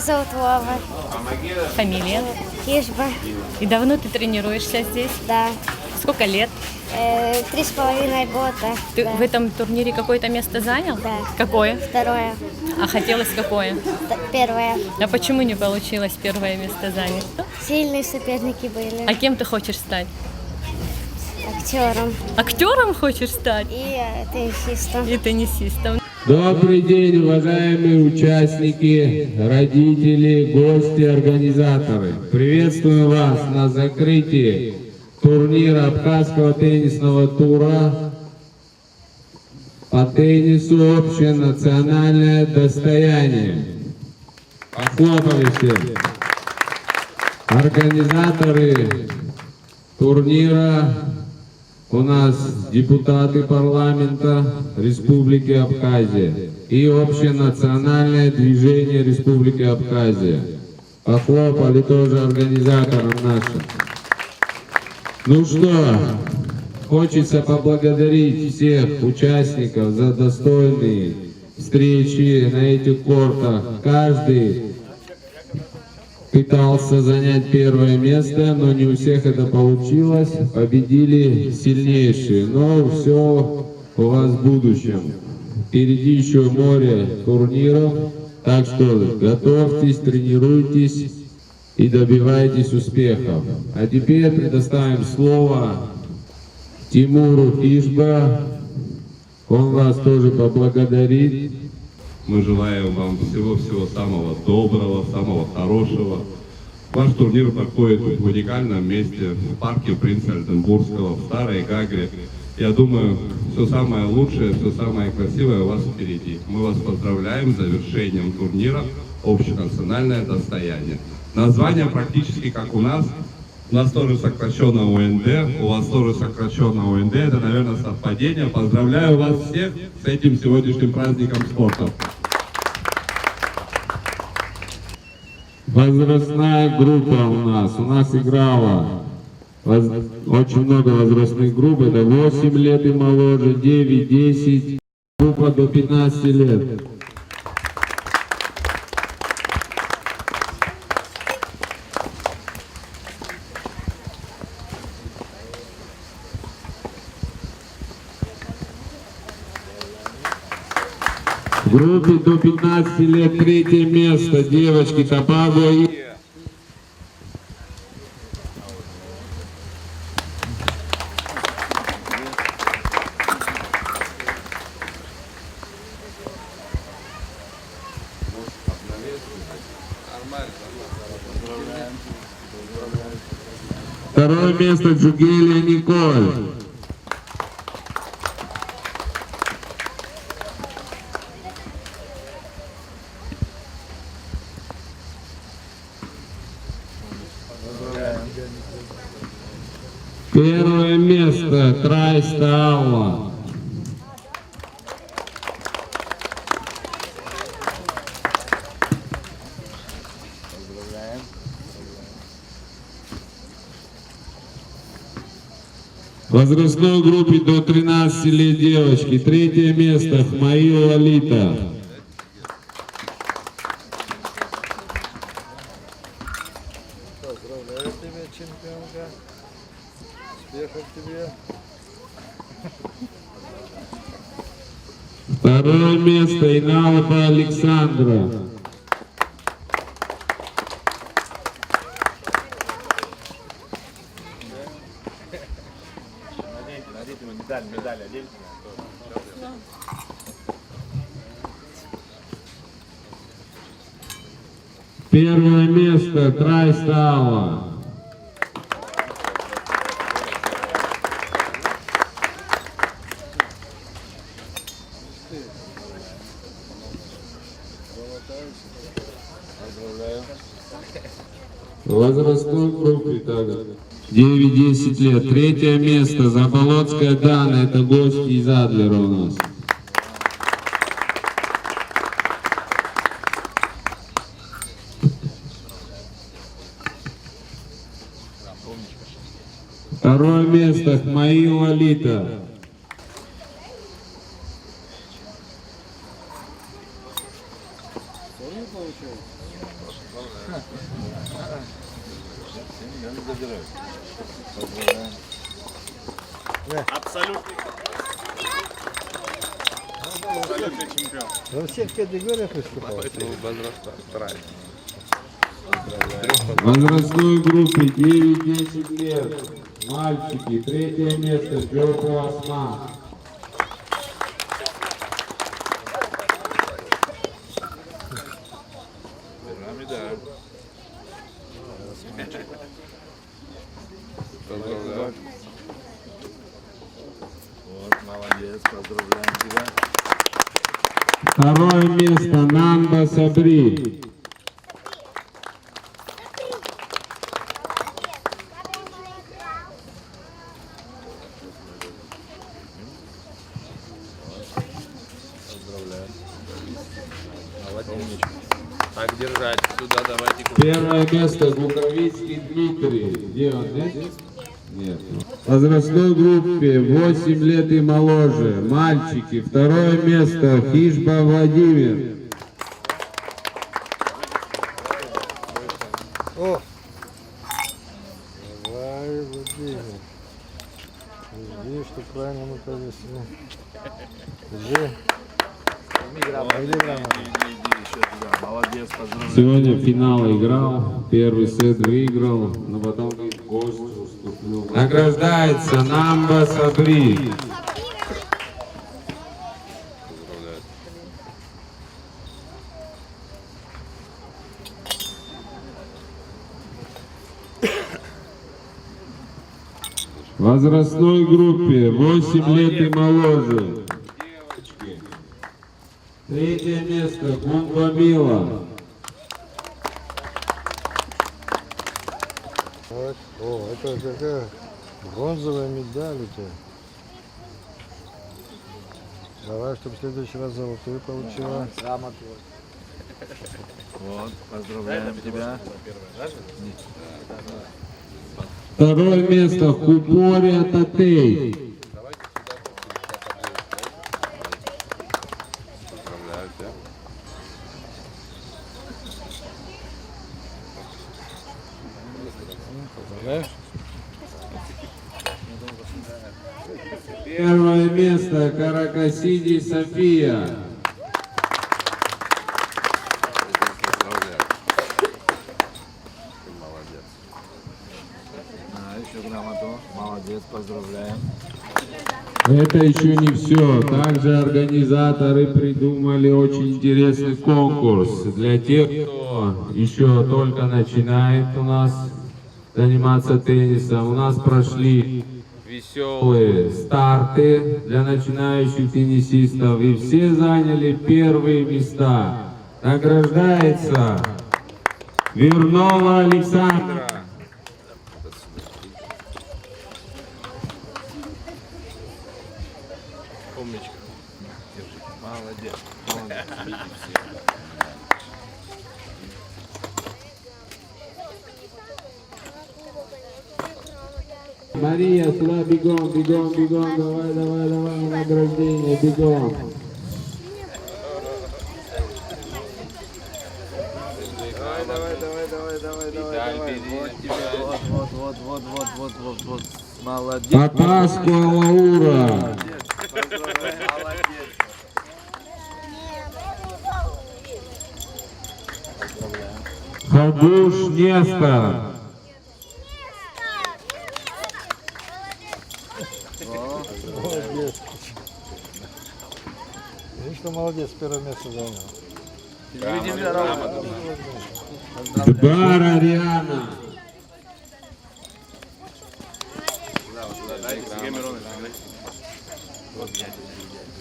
Меня зовут Вова. Фамилия? Кишба. И давно ты тренируешься здесь? Да. Сколько лет? 3,5 года. Ты Да. в этом турнире какое-то место занял? Да. Какое? Второе. А хотелось какое? Первое. А почему не получилось первое место занять? Сильные соперники были. А кем ты хочешь стать? Актером Актером хочешь стать? и теннисистом. И теннисистом. Добрый день, уважаемые участники, родители, гости, организаторы. Приветствую вас на закрытии турнира Абхазского теннисного тура по теннису «Общенациональное достояние». Похлопайте. Организаторы турнира у нас депутаты парламента Республики Абхазия и общенациональное движение Республики Абхазия. Похлопали тоже организаторам нашим. Ну что, хочется поблагодарить всех участников за достойные встречи на этих кортах. Каждый пытался занять первое место, но не у всех это получилось. Победили сильнейшие, но все у вас в будущем. Впереди еще море турниров, так что готовьтесь, тренируйтесь и добивайтесь успехов. А теперь предоставим слово Тимуру Кишба. Он вас тоже поблагодарит. Мы желаем вам всего-всего самого доброго, самого хорошего. Ваш турнир проходит в уникальном месте, в парке Принца Альтенбургского, в Старой Гагре. Я думаю, все самое лучшее, все самое красивое у вас впереди. Мы вас поздравляем с завершением турнира «Общенациональное достояние». Название практически как у нас. У нас тоже сокращенно УНД, у вас тоже сокращенно УНД. Это, наверное, совпадение. Поздравляю вас всех с этим сегодняшним праздником спорта. Возрастная группа у нас играла очень много возрастных групп, это 8 лет и моложе, 9, 10, группа до 15 лет. В группе до 15 лет третье место, девочки Тобаго и... Второе место Джугелия Николь. Первое место Крайста Алла. В возрастной группе до 13 лет девочки. Третье место Хмаил Лолита. Поздравляю тебя, чемпионка. Успехов тебе. Второе место Иналова Александра. Наденьте ему медаль оденьте. Первое место Крайста Алла. В возрастной группе также 9-10 лет. Третье место Заболоцкая Дана. Это гости из Адлера у нас. Второе место Хмаил Лолита. Получается. Я не забираю. Поздравляем. Абсолютный чемпион. Во всех категориях выступал. В возрастной группе 9-10 лет. Мальчики, 3 место, Джоко Осман. Медаль. Поздравляю. Вот, молодец, поздравляем тебя. Второе место, Намба Сабри. Поздравляем. Молодец. Так держать. Сюда давайте. Первое место, Гуковицкий Дмитрий. Где он, здесь? Нет. В возрастной группе 8 лет и моложе. Мальчики. Второе место, Хижба Владимир. О! Давай, Владимир. Жди, что правильно мы повесили. Жди. Иди еще туда. Молодец, поздравляю. Сегодня в финал играл, первый сет выиграл, но потом в гость уступил. Награждается Намба Сабри. В возрастной группе 8 лет и моложе. Девочки. 3 место, Кумбамила. Вот. О, это какая бронзовая медаль у тебя. Давай, чтобы в следующий раз золотую получила. Вот, поздравляем тебя. Второе место, Хупория Татей. Первое место, Каракасиди София. Еще грамоту. Молодец, поздравляем. Это еще не все. Также организаторы придумали очень интересный конкурс для тех, кто еще только начинает у нас заниматься теннисом. У нас прошли веселые старты для начинающих теннисистов, и все заняли первые места. Награждается Вернова Александра. Умничка. Держи. Молодец. Молодец. Мария, сюда бегом, бегом, бегом, давай, давай, давай, награждение, бегом. Давай. Вот. Молодец. Папаску Алаура. Поздравляем. Молодец. Хабуш Нестор. Молодец. Видишь, что молодец, первое место занял. Дбар Ариана.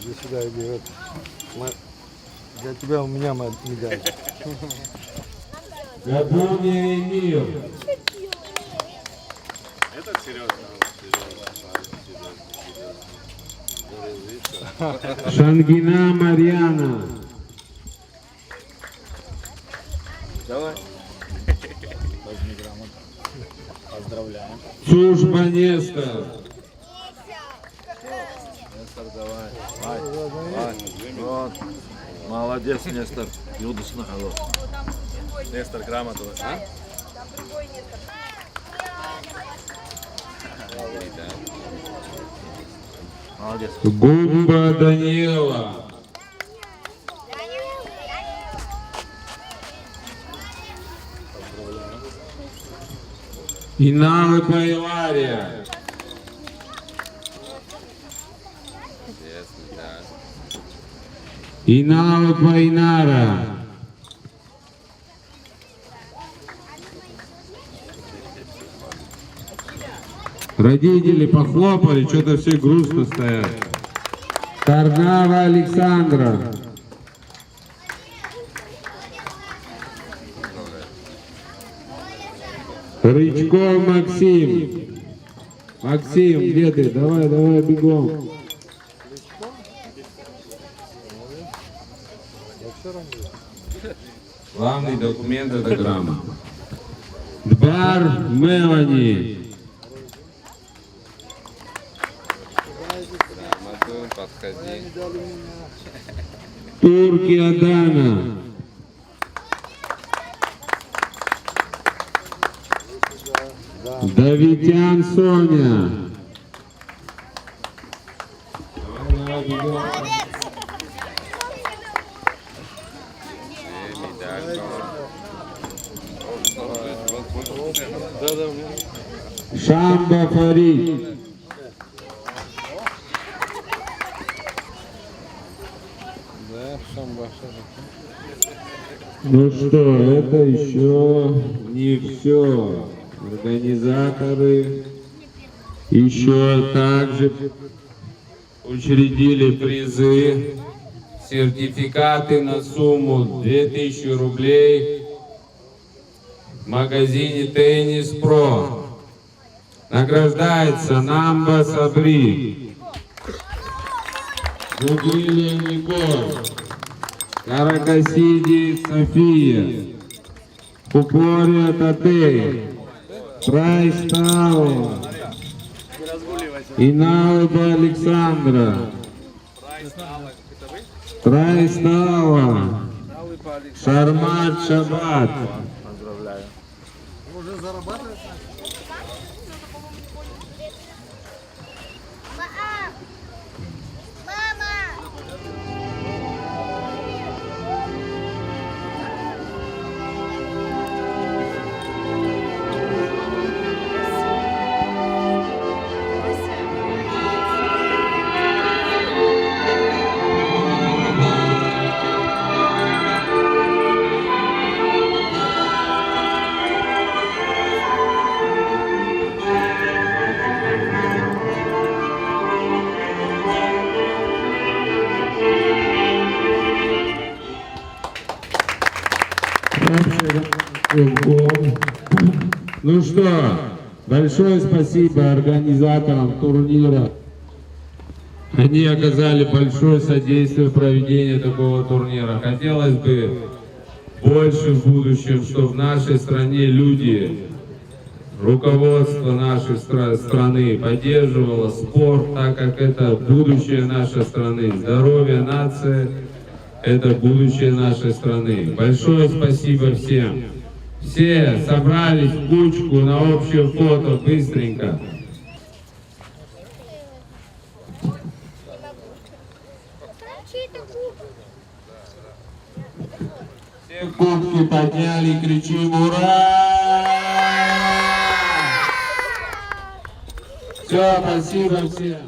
Иди сюда, иди. Вот. Для тебя у меня медаль. Габуния Эмир. Шангина Марьяна. Давай. Возьми грамоту. Поздравляем. Чушба Нестор. Нестор, давай. Вот. Молодец, Нестор. Юдус на голову. Нестор, грамоту. А? Молодец. Гумба Данила. Иналы Пайлария. Иналы Пайнара. Родители похлопали, что-то все грустно стоят. Тарнава Александра. Рычков Максим. Максим, где ты? Давай, давай, бегом. Главный документ — это грамота. Дбар Мелани. Подходи. Турки Адана. Давидян Соня. Шамба Фарид. Ну что, это еще не все. Организаторы еще также учредили призы, сертификаты на сумму 2000 рублей в магазине Теннис Про. Награждается Намба Сабри, Гуглилия Николь, Каракасиди София, Купория Татей, Прайстава, Иналыба Александра, Прайстава, Шармат Шабат. Поздравляю. Уже зарабатываешь? Ну что, большое спасибо организаторам турнира. Они оказали большое содействие в проведении такого турнира. Хотелось бы больше в будущем, чтобы в нашей стране люди, руководство нашей страны поддерживало спорт, так как это будущее нашей страны. Здоровье нации — это будущее нашей страны. Большое спасибо всем. Все собрались в кучку на общее фото быстренько. Все кубки подняли, кричим «Ура!». Все, спасибо всем.